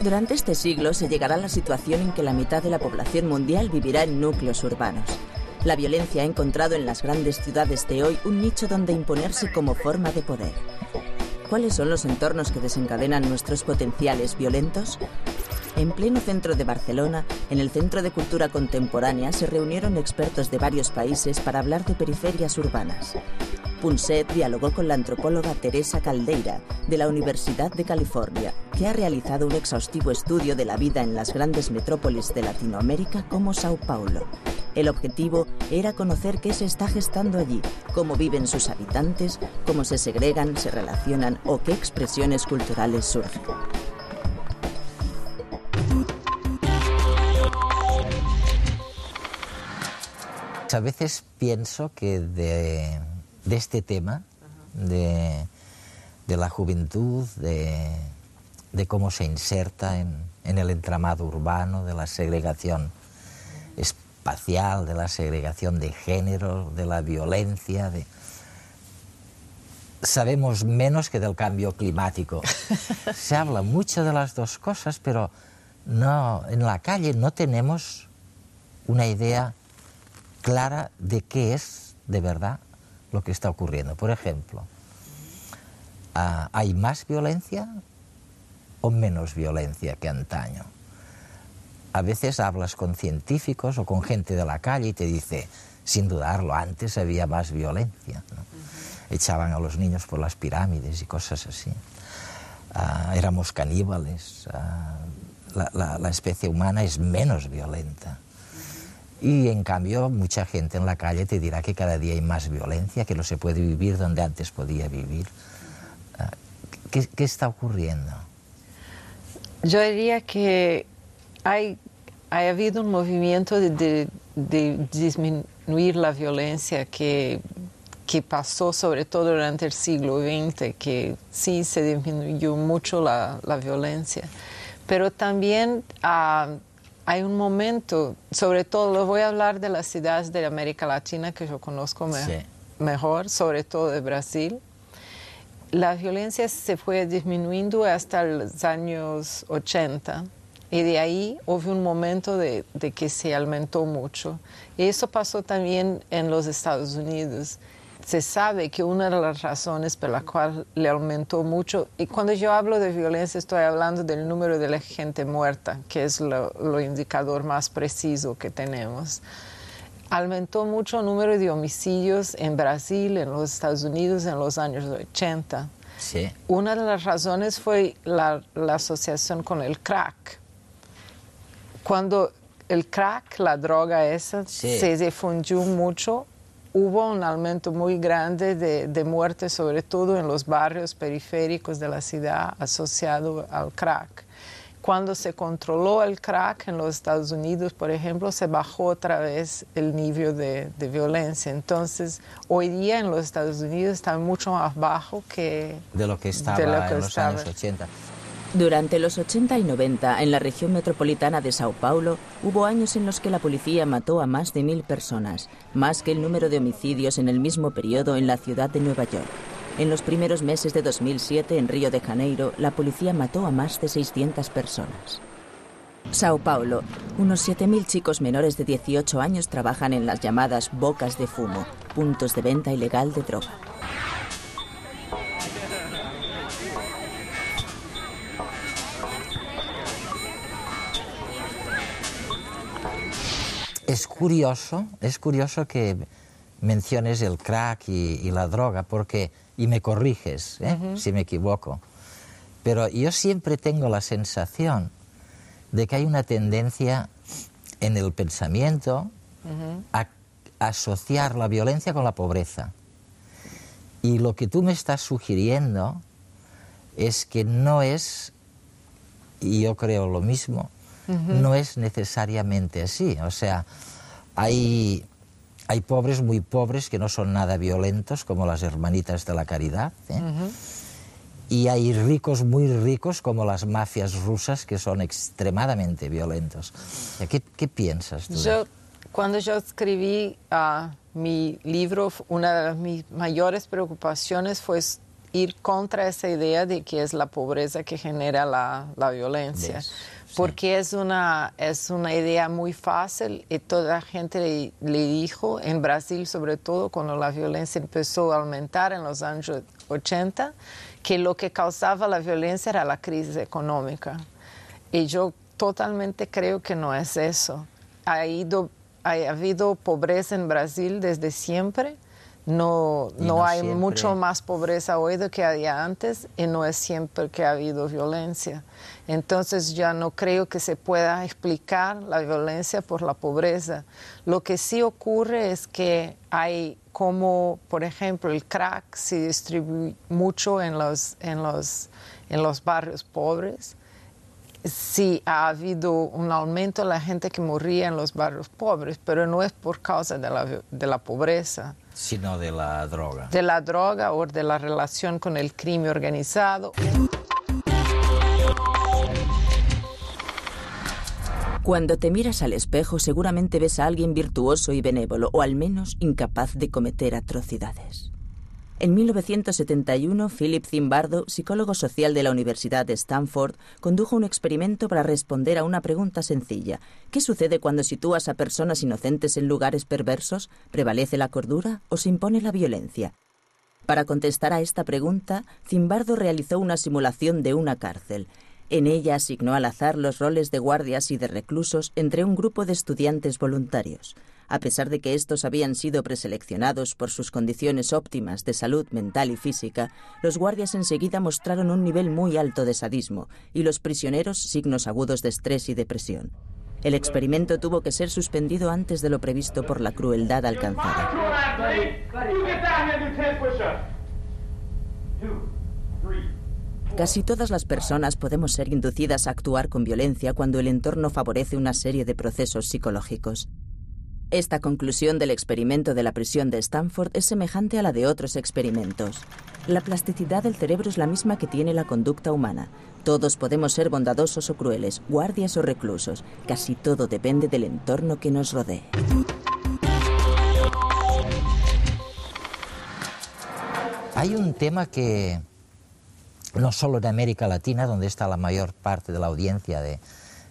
Durante este siglo se llegará a la situación en que la mitad de la población mundial vivirá en núcleos urbanos. La violencia ha encontrado en las grandes ciudades de hoy un nicho donde imponerse como forma de poder. ¿Cuáles son los entornos que desencadenan nuestros potenciales violentos? En pleno centro de Barcelona, en el Centro de Cultura Contemporánea, se reunieron expertos de varios países para hablar de periferias urbanas. Punset dialogó con la antropóloga Teresa Caldeira, de la Universidad de California, que ha realizado un exhaustivo estudio de la vida en las grandes metrópolis de Latinoamérica como Sao Paulo. El objetivo era conocer qué se está gestando allí, cómo viven sus habitantes, cómo se segregan, se relacionan o qué expresiones culturales surgen. A veces pienso que de este tema, de la juventud, de cómo se inserta en el entramado urbano, de la segregación espacial, de la segregación de género, de la violencia, sabemos menos que del cambio climático. Se habla mucho de las dos cosas, pero no, en la calle no tenemos una idea clara de qué es de verdad lo que está ocurriendo. Por ejemplo, ¿hay más violencia o menos violencia que antaño? A veces hablas con científicos o con gente de la calle y te dice, sin dudarlo, antes había más violencia, ¿no? Echaban a los niños por las pirámides y cosas así. Éramos caníbales. La especie humana es menos violenta. Y en cambio mucha gente en la calle te dirá que cada día hay más violencia, que no se puede vivir donde antes podía vivir. ¿Qué está ocurriendo? Yo diría que ha habido un movimiento de disminuir la violencia que pasó sobre todo durante el siglo XX, que sí se disminuyó mucho la violencia. Pero también hay un momento, sobre todo, lo voy a hablar de las ciudades de América Latina que yo conozco mejor, sobre todo de Brasil. La violencia se fue disminuyendo hasta los años 80 y de ahí hubo un momento de que se aumentó mucho. Y eso pasó también en los Estados Unidos. Se sabe que una de las razones por la cual le aumentó mucho, y cuando yo hablo de violencia estoy hablando del número de la gente muerta, que es lo indicador más preciso que tenemos. Aumentó mucho el número de homicidios en Brasil, en los Estados Unidos, en los años 80. Sí. Una de las razones fue la asociación con el crack. Cuando el crack, la droga esa, se difundió mucho, hubo un aumento muy grande de muertes, sobre todo en los barrios periféricos de la ciudad, asociado al crack. Cuando se controló el crack en los Estados Unidos, por ejemplo, se bajó otra vez el nivel de violencia. Entonces, hoy día en los Estados Unidos está mucho más bajo de lo que estaba en los años 80. Durante los 80 y 90, en la región metropolitana de Sao Paulo, hubo años en los que la policía mató a más de 1000 personas, más que el número de homicidios en el mismo periodo en la ciudad de Nueva York. En los primeros meses de 2007, en Río de Janeiro, la policía mató a más de 600 personas. Sao Paulo. Unos 7000 chicos menores de 18 años trabajan en las llamadas bocas de fumo, puntos de venta ilegal de droga. Es curioso que menciones el crack y la droga, porque, y me corriges si me equivoco, pero yo siempre tengo la sensación de que hay una tendencia en el pensamiento a asociar la violencia con la pobreza. Y lo que tú me estás sugiriendo es que no es, y yo creo lo mismo, no es necesariamente así. O sea, hay pobres muy pobres que no son nada violentos, como las hermanitas de la caridad, y hay ricos muy ricos, como las mafias rusas, que son extremadamente violentos. ¿Qué piensas tú? Cuando yo escribí mi libro, una de mis mayores preocupaciones fue ir contra esa idea de que es la pobreza que genera la violencia. Porque es una idea muy fácil y toda la gente le dijo, en Brasil sobre todo, cuando la violencia empezó a aumentar en los años 80, que lo que causaba la violencia era la crisis económica. Y yo totalmente creo que no es eso. Ha habido pobreza en Brasil desde siempre. No hay siempre. Mucho más pobreza hoy de que había antes y no es siempre que ha habido violencia. Entonces ya no creo que se pueda explicar la violencia por la pobreza. Lo que sí ocurre es que hay como, por ejemplo, el crack se distribuye mucho en los barrios pobres. Sí ha habido un aumento de la gente que moría en los barrios pobres, pero no es por causa de la pobreza. Sino de la droga. De la droga o de la relación con el crimen organizado. Cuando te miras al espejo, seguramente ves a alguien virtuoso y benévolo, o al menos incapaz de cometer atrocidades. En 1971, Philip Zimbardo, psicólogo social de la Universidad de Stanford, condujo un experimento para responder a una pregunta sencilla. ¿Qué sucede cuando sitúas a personas inocentes en lugares perversos? ¿Prevalece la cordura o se impone la violencia? Para contestar a esta pregunta, Zimbardo realizó una simulación de una cárcel. En ella asignó al azar los roles de guardias y de reclusos entre un grupo de estudiantes voluntarios. A pesar de que estos habían sido preseleccionados por sus condiciones óptimas de salud mental y física, los guardias enseguida mostraron un nivel muy alto de sadismo y los prisioneros signos agudos de estrés y depresión. El experimento tuvo que ser suspendido antes de lo previsto por la crueldad alcanzada. Casi todas las personas podemos ser inducidas a actuar con violencia cuando el entorno favorece una serie de procesos psicológicos. Esta conclusión del experimento de la prisión de Stanford es semejante a la de otros experimentos. La plasticidad del cerebro es la misma que tiene la conducta humana. Todos podemos ser bondadosos o crueles, guardias o reclusos. Casi todo depende del entorno que nos rodee. Hay un tema que, no solo en América Latina, donde está la mayor parte de la audiencia de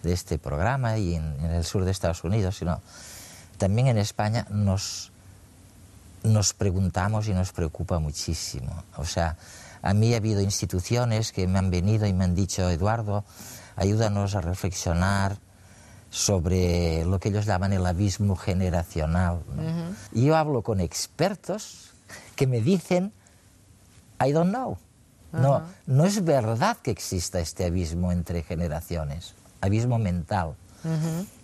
este programa, y en el sur de Estados Unidos, sino también en España nos preguntamos y nos preocupa muchísimo. O sea, a mí ha habido instituciones que me han venido y me han dicho, Eduardo, ayúdanos a reflexionar sobre lo que ellos llaman el abismo generacional, ¿no? Y yo hablo con expertos que me dicen, I don't know. No es verdad que exista este abismo entre generaciones, abismo mental.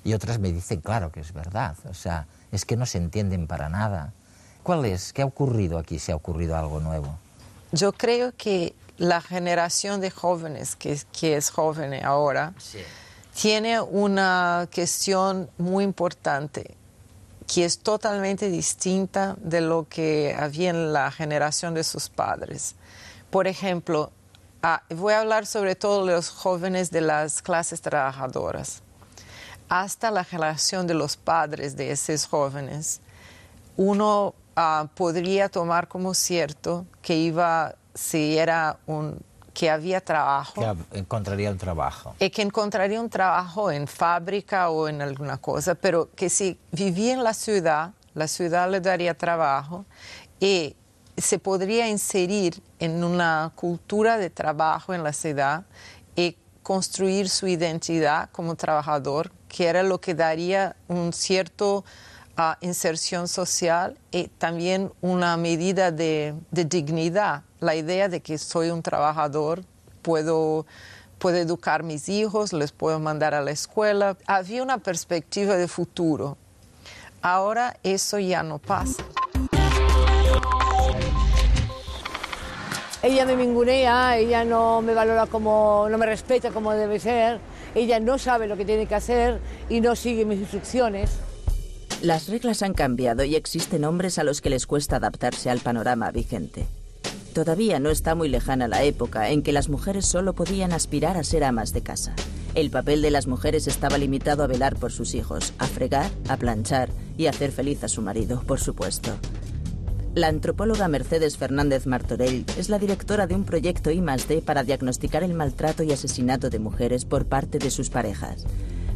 Y otras me dicen, claro que es verdad, o sea, es que no se entienden para nada. ¿Cuál es? ¿Qué ha ocurrido aquí? ¿Se ha ocurrido algo nuevo? Yo creo que la generación de jóvenes, que es joven ahora, sí, tiene una cuestión muy importante, que es totalmente distinta de lo que había en la generación de sus padres. Por ejemplo, voy a hablar sobre todo de los jóvenes de las clases trabajadoras. Hasta la generación de los padres de esos jóvenes, uno podría tomar como cierto que que había trabajo. Que encontraría un trabajo. Y que encontraría un trabajo en fábrica o en alguna cosa, pero que si vivía en la ciudad le daría trabajo y se podría inserir en una cultura de trabajo en la ciudad y construir su identidad como trabajador, que era lo que daría un cierto inserción social y también una medida de dignidad. La idea de que soy un trabajador, puedo educar a mis hijos, les puedo mandar a la escuela. Había una perspectiva de futuro. Ahora eso ya no pasa. Ella me ningunea, ella no me valora como, no me respeta como debe ser, ella no sabe lo que tiene que hacer y no sigue mis instrucciones. Las reglas han cambiado y existen hombres a los que les cuesta adaptarse al panorama vigente. Todavía no está muy lejana la época en que las mujeres solo podían aspirar a ser amas de casa. El papel de las mujeres estaba limitado a velar por sus hijos, a fregar, a planchar y a hacer feliz a su marido, por supuesto. La antropóloga Mercedes Fernández Martorell es la directora de un proyecto I+D para diagnosticar el maltrato y asesinato de mujeres por parte de sus parejas.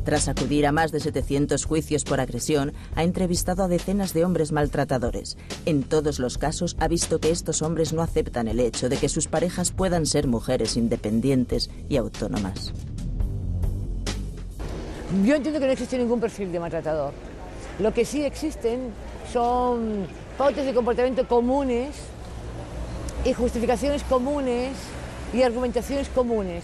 Tras acudir a más de 700 juicios por agresión, ha entrevistado a decenas de hombres maltratadores. En todos los casos ha visto que estos hombres no aceptan el hecho de que sus parejas puedan ser mujeres independientes y autónomas. Yo entiendo que no existe ningún perfil de maltratador. Lo que sí existen son pautas de comportamiento comunes y justificaciones comunes y argumentaciones comunes.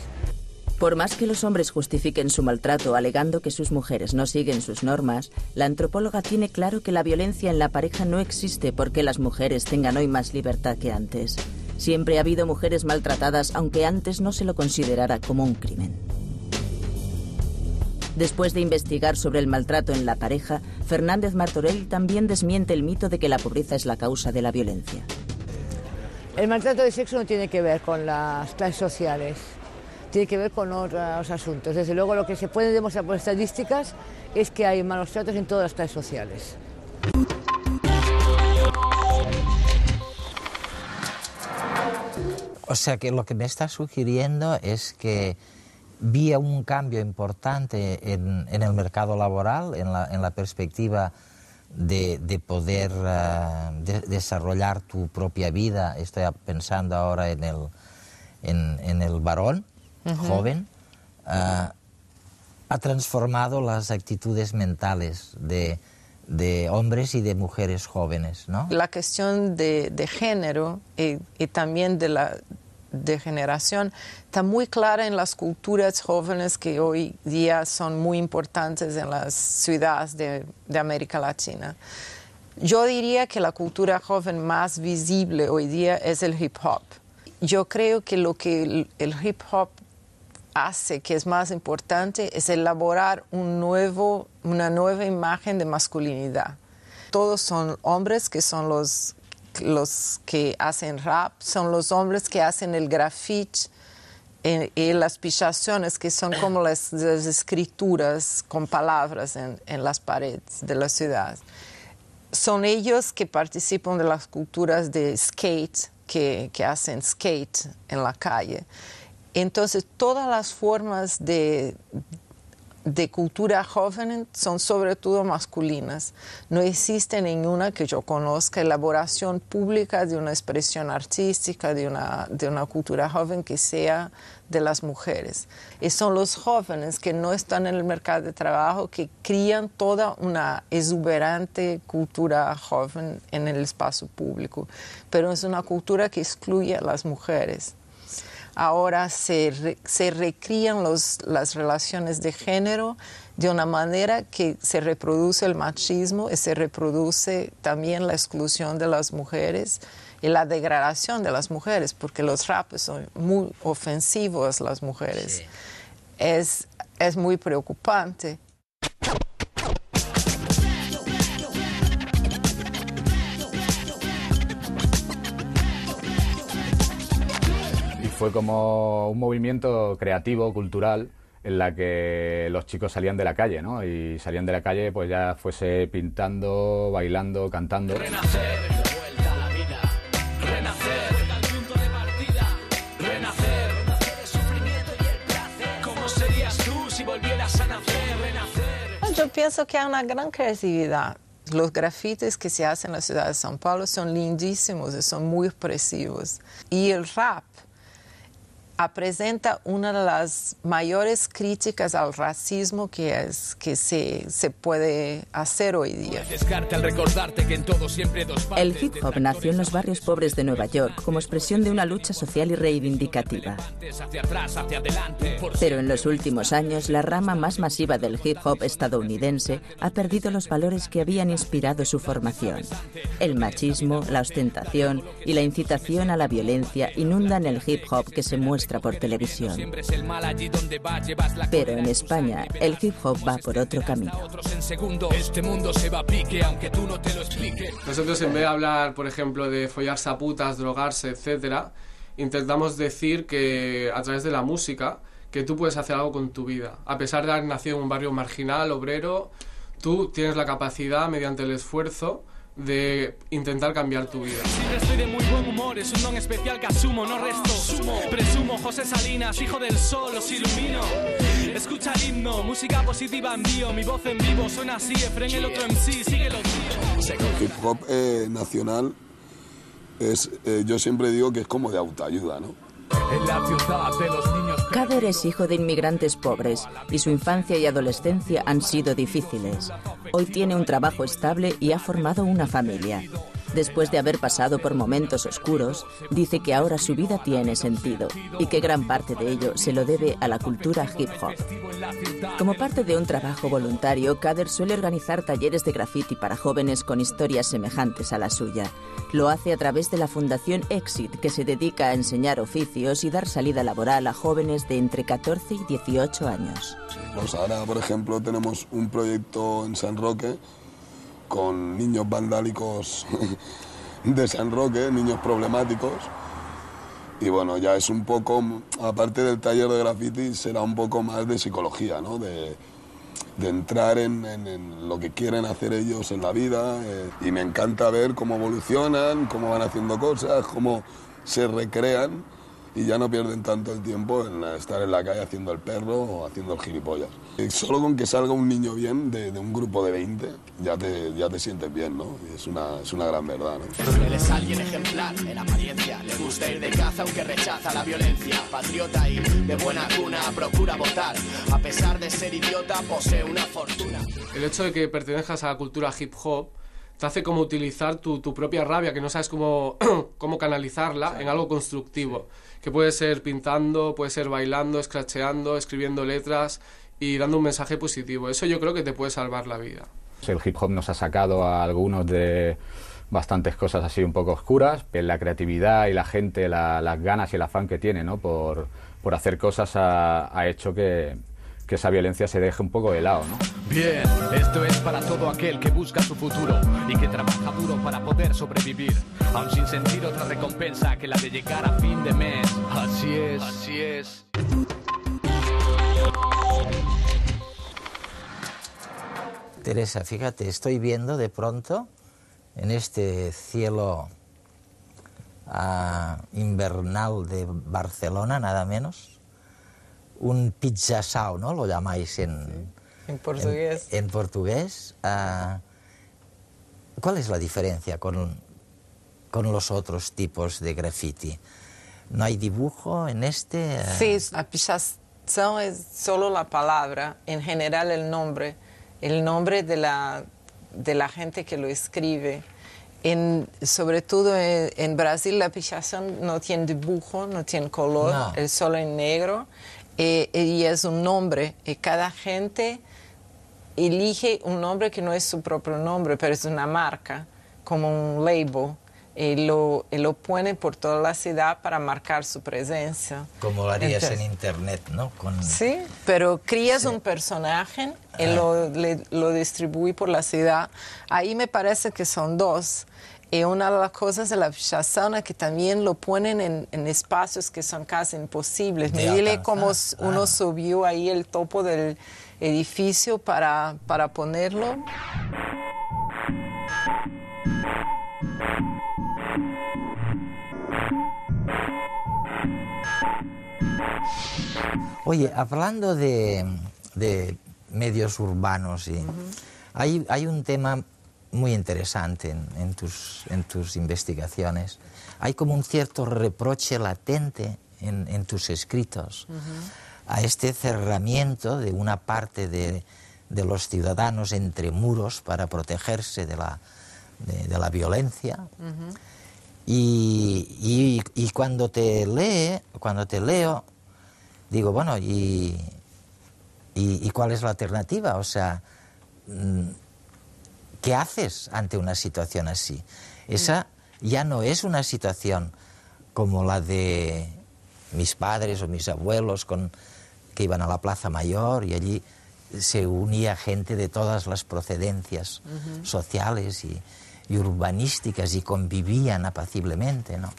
Por más que los hombres justifiquen su maltrato alegando que sus mujeres no siguen sus normas, la antropóloga tiene claro que la violencia en la pareja no existe porque las mujeres tengan hoy más libertad que antes. Siempre ha habido mujeres maltratadas, aunque antes no se lo considerara como un crimen. Después de investigar sobre el maltrato en la pareja, Fernández Martorell también desmiente el mito de que la pobreza es la causa de la violencia. El maltrato de sexo no tiene que ver con las clases sociales, tiene que ver con otros asuntos. Desde luego lo que se puede demostrar por estadísticas es que hay malos tratos en todas las clases sociales. O sea que lo que me está sugiriendo es que vía un cambio importante en el mercado laboral, en la perspectiva de poder desarrollar tu propia vida. Estoy pensando ahora en el varón joven. Ha transformado las actitudes mentales de hombres y de mujeres jóvenes, ¿no? La cuestión de género y también de generación está muy clara en las culturas jóvenes que hoy día son muy importantes en las ciudades de América Latina. Yo diría que la cultura joven más visible hoy día es el hip hop. Yo creo que lo que el hip hop hace, que es más importante, es elaborar una nueva imagen de masculinidad. Todos son hombres que son los que hacen rap, son los hombres que hacen el graffiti y las pichaciones, que son como las escrituras con palabras en las paredes de la ciudad. Son ellos que participan de las culturas de skate, que hacen skate en la calle. Entonces, todas las formas de cultura joven son sobre todo masculinas. No existe ninguna que yo conozca elaboración pública de una expresión artística, de una cultura joven que sea de las mujeres. Y son los jóvenes que no están en el mercado de trabajo que crían toda una exuberante cultura joven en el espacio público. Pero es una cultura que excluye a las mujeres. Ahora se recrían las relaciones de género de una manera que se reproduce el machismo y se reproduce también la exclusión de las mujeres y la degradación de las mujeres, porque los raps son muy ofensivos a las mujeres. Sí. Es muy preocupante. Fue como un movimiento creativo, cultural, en la que los chicos salían de la calle, ¿no? Y salían de la calle, pues ya fuese pintando, bailando, cantando. Renacer, de vuelta a la vida, renacer, vuelta al punto de partida, renacer, renacer el sufrimiento y el placer. ¿Cómo serías tú si volvieras a nacer, renacer? Yo pienso que hay una gran creatividad. Los grafitis que se hacen en la ciudad de São Paulo son lindísimos y son muy expresivos. Y el rap presenta una de las mayores críticas al racismo que se puede hacer hoy día. El hip hop nació en los barrios pobres de Nueva York como expresión de una lucha social y reivindicativa. Pero en los últimos años, la rama más masiva del hip hop estadounidense ha perdido los valores que habían inspirado su formación. El machismo, la ostentación y la incitación a la violencia inundan el hip hop que se muestra por televisión. Pero en España, el hip hop va por otro camino. Nosotros, en vez de hablar, por ejemplo, de follarse a putas, drogarse, etcétera, intentamos decir que a través de la música, que tú puedes hacer algo con tu vida. A pesar de haber nacido en un barrio marginal, obrero, tú tienes la capacidad, mediante el esfuerzo, de intentar cambiar tu vida. Siempre estoy de muy buen humor, es un don especial que asumo, no resto, sumo. Presumo, José Salinas, hijo del sol, os ilumino. Escucha el himno, música positiva envío, mi voz en vivo suena así, Efren el otro MC, sigue los tíos. El hip hop nacional es, yo siempre digo que es como de autoayuda, ¿no? En la ciudad de los niños. Kader es hijo de inmigrantes pobres y su infancia y adolescencia han sido difíciles. Hoy tiene un trabajo estable y ha formado una familia. Después de haber pasado por momentos oscuros, dice que ahora su vida tiene sentido y que gran parte de ello se lo debe a la cultura hip hop. Como parte de un trabajo voluntario, Kader suele organizar talleres de graffiti para jóvenes con historias semejantes a la suya. Lo hace a través de la Fundación Exit, que se dedica a enseñar oficios y dar salida laboral a jóvenes de entre 14 y 18 años. Pues ahora, por ejemplo, tenemos un proyecto en San Roque con niños vandálicos de San Roque, niños problemáticos. Y bueno, ya es un poco, aparte del taller de graffiti, será un poco más de psicología, ¿no? De entrar en lo que quieren hacer ellos en la vida. Y me encanta ver cómo evolucionan, cómo van haciendo cosas, cómo se recrean y ya no pierden tanto el tiempo en estar en la calle haciendo el perro o haciendo el gilipollas. Solo con que salga un niño bien de un grupo de 20, ya te sientes bien, ¿no? Y es una gran verdad, ¿no? Él es alguien ejemplar en apariencia, le gusta ir de caza aunque rechaza la violencia. Patriota y de buena cuna, procura votar. A pesar de ser idiota, posee una fortuna. El hecho de que pertenezcas a la cultura hip hop te hace como utilizar tu propia rabia, que no sabes cómo canalizarla en algo constructivo. Que puede ser pintando, puede ser bailando, scratcheando, escribiendo letras y dando un mensaje positivo. Eso yo creo que te puede salvar la vida. El hip hop nos ha sacado a algunos de bastantes cosas así un poco oscuras, pero la creatividad y la gente, las ganas y el afán que tiene, ¿no? por hacer cosas ha hecho que esa violencia se deje un poco de lado, ¿no? Bien, esto es para todo aquel que busca su futuro y que trabaja duro para poder sobrevivir, aun sin sentir otra recompensa que la de llegar a fin de mes. Así es, así es. Teresa, fíjate, estoy viendo de pronto en este cielo invernal de Barcelona, nada menos, un pizzasao, ¿no? Lo llamáis en portugués. En portugués. ¿Cuál es la diferencia con los otros tipos de graffiti? ¿No hay dibujo en este? Sí, la pichação es solo la palabra, en general el nombre de la gente que lo escribe. Sobre todo en Brasil la pichação no tiene dibujo, no tiene color, no. Es solo en negro. Y es un nombre, y cada gente elige un nombre que no es su propio nombre, pero es una marca, como un label, y lo pone por toda la ciudad para marcar su presencia. Como lo harías en internet, ¿no? Sí, pero crías un personaje y lo distribuye por la ciudad. Ahí me parece que son dos. Y una de las cosas de la pichação es que también lo ponen en espacios que son casi imposibles. Me dile cómo uno subió ahí el topo del edificio para ponerlo. Oye, hablando de medios urbanos, hay un tema muy interesante en tus investigaciones. Hay como un cierto reproche latente en tus escritos, a este cerramiento de una parte de los ciudadanos entre muros para protegerse de la violencia. Y cuando te leo, digo, bueno, ¿y cuál es la alternativa? O sea, ¿qué haces ante una situación así? Esa ya no es una situación como la de mis padres o mis abuelos que iban a la Plaza Mayor y allí se unía gente de todas las procedencias sociales y urbanísticas y convivían apaciblemente, ¿no?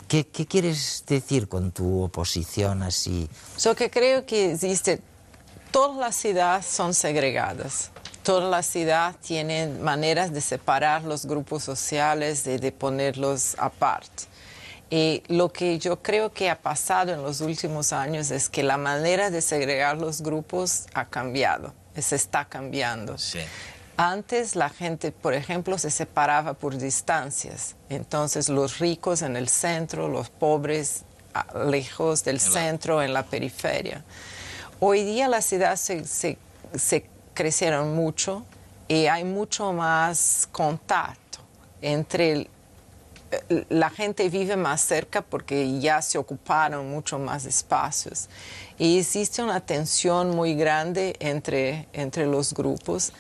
¿Qué quieres decir con tu oposición así? Yo que creo que existe, todas las ciudades son segregadas. Todas las ciudades tienen maneras de separar los grupos sociales, de ponerlos aparte. Y lo que yo creo que ha pasado en los últimos años es que la manera de segregar los grupos ha cambiado, se está cambiando. Sí. Antes la gente, por ejemplo, se separaba por distancias. Entonces los ricos en el centro, los pobres lejos del centro, en la periferia. Hoy día las ciudades se crecieron mucho y hay mucho más contacto entre la gente vive más cerca porque ya se ocuparon mucho más espacios y existe una tensión muy grande entre los grupos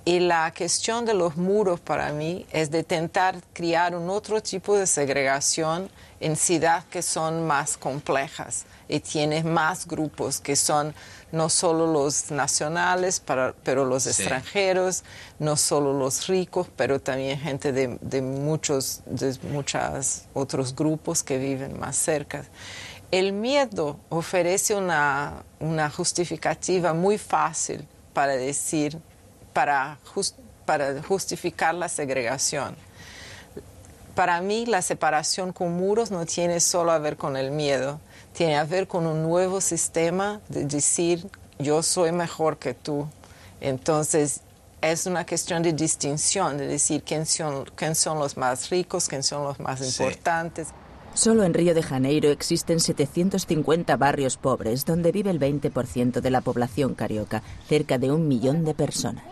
y la cuestión de los muros para mí es de intentar crear un otro tipo de segregación en ciudades que son más complejas y tienen más grupos que son no solo los nacionales, pero los extranjeros, no solo los ricos, pero también gente de muchos otros grupos que viven más cerca. El miedo ofrece una justificativa muy fácil para decir, para justificar la segregación. Para mí, la separación con muros no tiene solo a ver con el miedo, tiene a ver con un nuevo sistema de decir, yo soy mejor que tú. Entonces, es una cuestión de distinción, de decir quién son los más ricos, quién son los más importantes. Solo en Río de Janeiro existen 750 barrios pobres, donde vive el 20% de la población carioca, cerca de 1 millón de personas.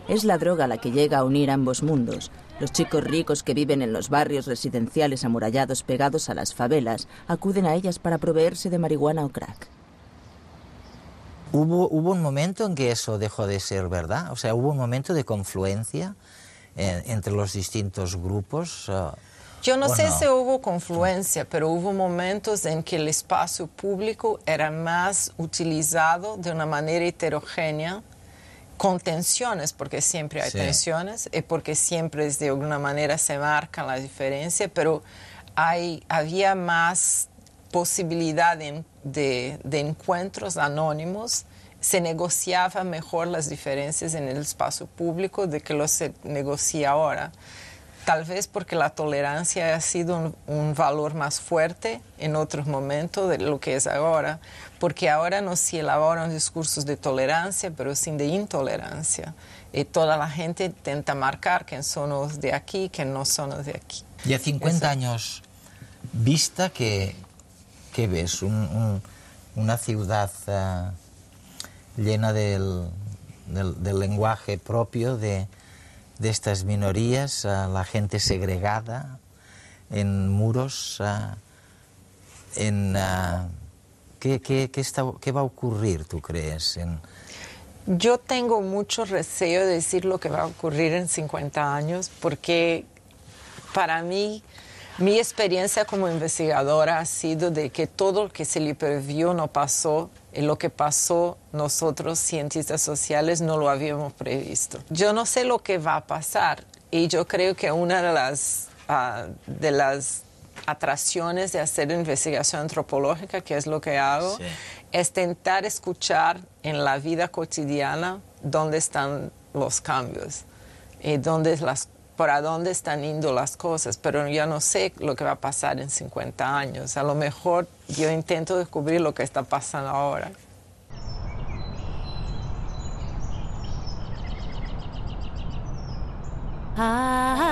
Es la droga la que llega a unir ambos mundos. Los chicos ricos que viven en los barrios residenciales amurallados pegados a las favelas acuden a ellas para proveerse de marihuana o crack. ¿Hubo un momento en que eso dejó de ser verdad? O sea, ¿hubo un momento de confluencia entre los distintos grupos? Yo no sé si hubo confluencia, pero hubo momentos en que el espacio público era más utilizado de una manera heterogénea, con tensiones, porque siempre hay tensiones, y porque siempre de alguna manera se marca la diferencia, pero había más posibilidad de encuentros anónimos, se negociaba mejor las diferencias en el espacio público de que lo se negocia ahora. Tal vez porque la tolerancia ha sido un valor más fuerte en otros momentos de lo que es ahora, porque ahora no se elaboran discursos de tolerancia, pero sí de intolerancia. Y toda la gente intenta marcar quién son los de aquí, quién no son los de aquí. Y a 50 años vista, ¿qué ves? Una ciudad llena del lenguaje propio de estas minorías, la gente segregada en muros, ¿qué va a ocurrir, tú crees? Yo tengo mucho deseo de decir lo que va a ocurrir en 50 años, porque para mí, mi experiencia como investigadora ha sido de que todo lo que se le previó no pasó, y lo que pasó nosotros, cientistas sociales, no lo habíamos previsto. Yo no sé lo que va a pasar, y yo creo que una de las atracciones de hacer investigación antropológica, que es lo que hago, es intentar escuchar en la vida cotidiana dónde están los cambios y para dónde están yendo las cosas, pero yo no sé lo que va a pasar en 50 años. A lo mejor yo intento descubrir lo que está pasando ahora. Ah.